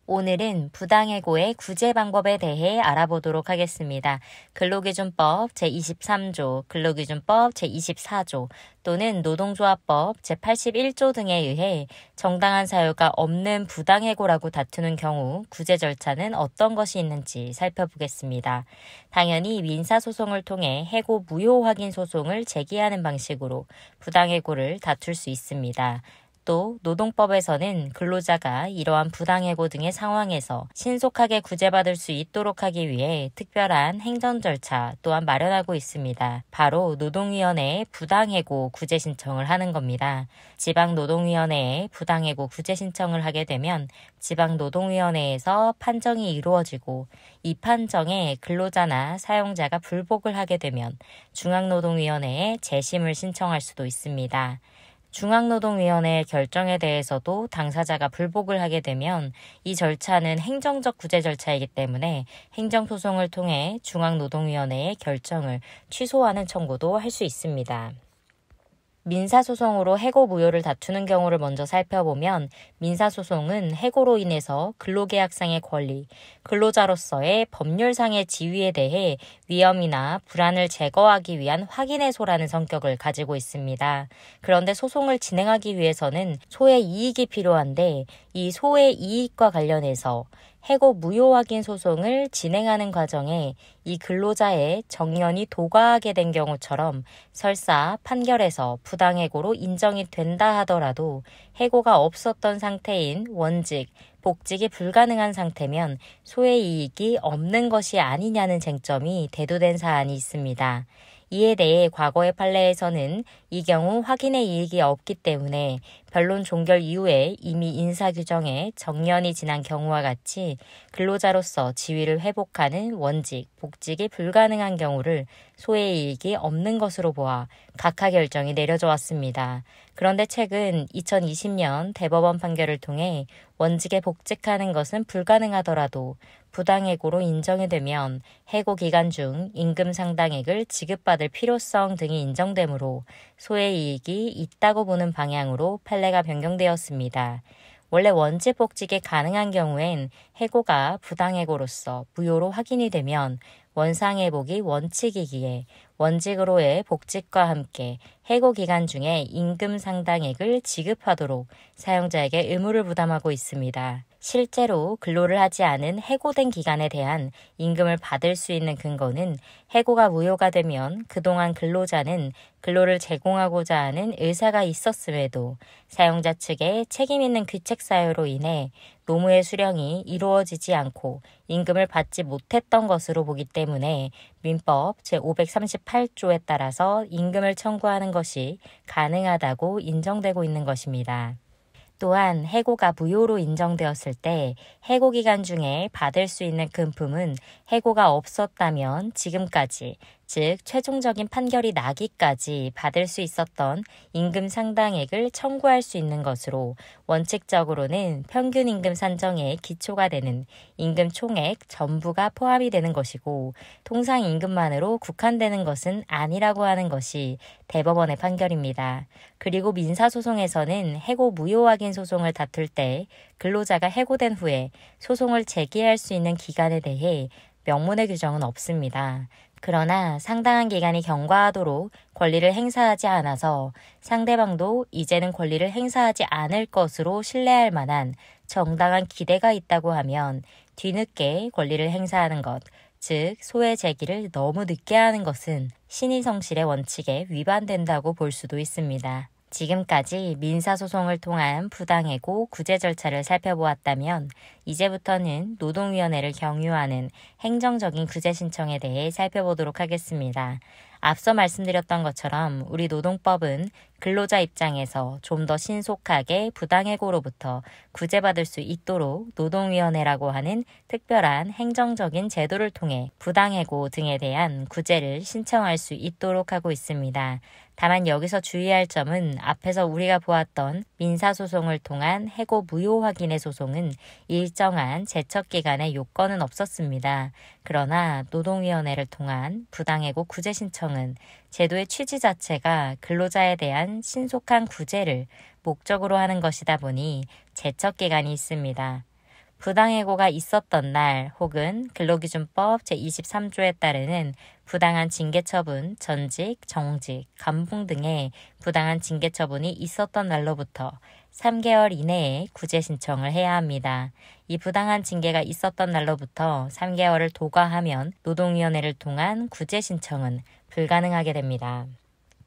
오늘은 부당해고의 구제 방법에 대해 알아보도록 하겠습니다. 근로기준법 제23조, 근로기준법 제24조 또는 노동조합법 제81조 등에 의해 정당한 사유가 없는 부당해고라고 다투는 경우 구제 절차는 어떤 것이 있는지 살펴보겠습니다. 당연히 민사소송을 통해 해고 무효 확인 소송을 제기하는 방식으로 부당해고를 다툴 수 있습니다. 또 노동법에서는 근로자가 이러한 부당해고 등의 상황에서 신속하게 구제받을 수 있도록 하기 위해 특별한 행정 절차 또한 마련하고 있습니다. 바로 노동위원회에 부당해고 구제 신청을 하는 겁니다. 지방노동위원회에 부당해고 구제 신청을 하게 되면 지방노동위원회에서 판정이 이루어지고 이 판정에 근로자나 사용자가 불복을 하게 되면 중앙노동위원회에 재심을 신청할 수도 있습니다. 중앙노동위원회의 결정에 대해서도 당사자가 불복을 하게 되면 이 절차는 행정적 구제 절차이기 때문에 행정소송을 통해 중앙노동위원회의 결정을 취소하는 청구도 할 수 있습니다. 민사소송으로 해고 무효를 다투는 경우를 먼저 살펴보면 민사소송은 해고로 인해서 근로계약상의 권리, 근로자로서의 법률상의 지위에 대해 위험이나 불안을 제거하기 위한 확인해소라는 성격을 가지고 있습니다. 그런데 소송을 진행하기 위해서는 소의 이익이 필요한데 이 소의 이익과 관련해서 해고 무효 확인 소송을 진행하는 과정에 이 근로자의 정년이 도과하게 된 경우처럼 설사 판결에서 부당해고로 인정이 된다 하더라도 해고가 없었던 상태인 원직, 복직이 불가능한 상태면 소의 이익이 없는 것이 아니냐는 쟁점이 대두된 사안이 있습니다. 이에 대해 과거의 판례에서는 이 경우 확인의 이익이 없기 때문에 변론 종결 이후에 이미 인사규정에 정년이 지난 경우와 같이 근로자로서 지위를 회복하는 원직, 복직이 불가능한 경우를 소의 이익이 없는 것으로 보아 각하 결정이 내려져 왔습니다. 그런데 최근 2020년 대법원 판결을 통해 원직에 복직하는 것은 불가능하더라도 부당해고로 인정이 되면 해고 기간 중 임금 상당액을 지급받을 필요성 등이 인정되므로 소의 이익이 있다고 보는 방향으로 판례가 변경되었습니다. 원래 원직 복직이 가능한 경우엔 해고가 부당해고로서 무효로 확인이 되면 원상회복이 원칙이기에 원직으로의 복직과 함께 해고 기간 중에 임금 상당액을 지급하도록 사용자에게 의무를 부담하고 있습니다. 실제로 근로를 하지 않은 해고된 기간에 대한 임금을 받을 수 있는 근거는 해고가 무효가 되면 그동안 근로자는 근로를 제공하고자 하는 의사가 있었음에도 사용자 측의 책임 있는 귀책 사유로 인해 노무의 수령이 이루어지지 않고 임금을 받지 못했던 것으로 보기 때문에 민법 제538조에 따라서 임금을 청구하는 것이 가능하다고 인정되고 있는 것입니다. 또한 해고가 무효로 인정되었을 때 해고 기간 중에 받을 수 있는 금품은 해고가 없었다면 지금까지, 즉 최종적인 판결이 나기까지 받을 수 있었던 임금 상당액을 청구할 수 있는 것으로 원칙적으로는 평균 임금 산정의 기초가 되는 임금 총액 전부가 포함이 되는 것이고 통상 임금만으로 국한되는 것은 아니라고 하는 것이 대법원의 판결입니다. 그리고 민사소송에서는 해고 무효 확인 소송을 다툴 때 근로자가 해고된 후에 소송을 제기할 수 있는 기간에 대해 명문의 규정은 없습니다. 그러나 상당한 기간이 경과하도록 권리를 행사하지 않아서 상대방도 이제는 권리를 행사하지 않을 것으로 신뢰할 만한 정당한 기대가 있다고 하면 뒤늦게 권리를 행사하는 것, 즉 소의 제기를 너무 늦게 하는 것은 신의성실의 원칙에 위반된다고 볼 수도 있습니다. 지금까지 민사소송을 통한 부당해고 구제 절차를 살펴보았다면 이제부터는 노동위원회를 경유하는 행정적인 구제 신청에 대해 살펴보도록 하겠습니다. 앞서 말씀드렸던 것처럼 우리 노동법은 근로자 입장에서 좀 더 신속하게 부당해고로부터 구제받을 수 있도록 노동위원회라고 하는 특별한 행정적인 제도를 통해 부당해고 등에 대한 구제를 신청할 수 있도록 하고 있습니다. 다만 여기서 주의할 점은 앞에서 우리가 보았던 민사소송을 통한 해고 무효 확인의 소송은 일정한 제척기간의 요건은 없었습니다. 그러나 노동위원회를 통한 부당해고 구제 신청은 제도의 취지 자체가 근로자에 대한 신속한 구제를 목적으로 하는 것이다 보니 제척기간이 있습니다. 부당해고가 있었던 날 혹은 근로기준법 제23조에 따르는 부당한 징계처분, 전직, 정직, 감봉 등의 부당한 징계처분이 있었던 날로부터 3개월 이내에 구제 신청을 해야 합니다. 이 부당한 징계가 있었던 날로부터 3개월을 도과하면 노동위원회를 통한 구제 신청은 불가능하게 됩니다.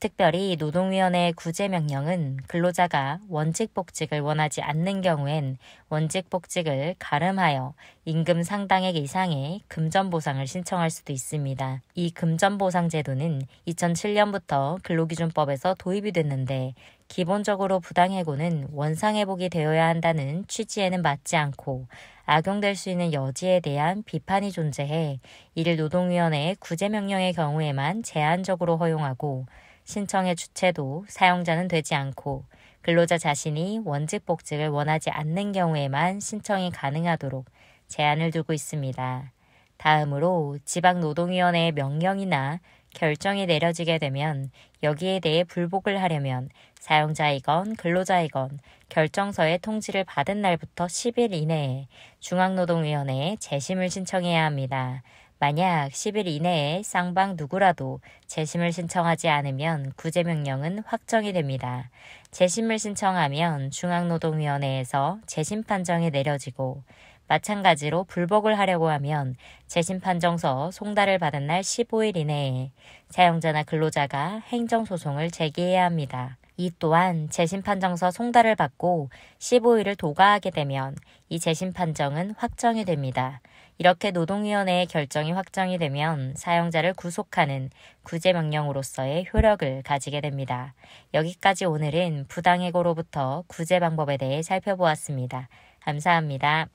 특별히 노동위원회의 구제명령은 근로자가 원직복직을 원하지 않는 경우엔 원직복직을 가름하여 임금 상당액 이상의 금전보상을 신청할 수도 있습니다. 이 금전보상제도는 2007년부터 근로기준법에서 도입이 됐는데 기본적으로 부당해고는 원상회복이 되어야 한다는 취지에는 맞지 않고 악용될 수 있는 여지에 대한 비판이 존재해 이를 노동위원회의 구제명령의 경우에만 제한적으로 허용하고 신청의 주체도 사용자는 되지 않고 근로자 자신이 원직복직을 원하지 않는 경우에만 신청이 가능하도록 제한을 두고 있습니다. 다음으로 지방노동위원회의 명령이나 결정이 내려지게 되면 여기에 대해 불복을 하려면 사용자이건 근로자이건 결정서의 통지를 받은 날부터 10일 이내에 중앙노동위원회에 재심을 신청해야 합니다. 만약 10일 이내에 쌍방 누구라도 재심을 신청하지 않으면 구제명령은 확정이 됩니다. 재심을 신청하면 중앙노동위원회에서 재심 판정이 내려지고 마찬가지로 불복을 하려고 하면 재심 판정서 송달을 받은 날 15일 이내에 사용자나 근로자가 행정소송을 제기해야 합니다. 이 또한 재심 판정서 송달을 받고 15일을 도과하게 되면 이 재심 판정은 확정이 됩니다. 이렇게 노동위원회의 결정이 확정이 되면 사용자를 구속하는 구제명령으로서의 효력을 가지게 됩니다. 여기까지 오늘은 부당해고로부터 구제 방법에 대해 살펴보았습니다. 감사합니다.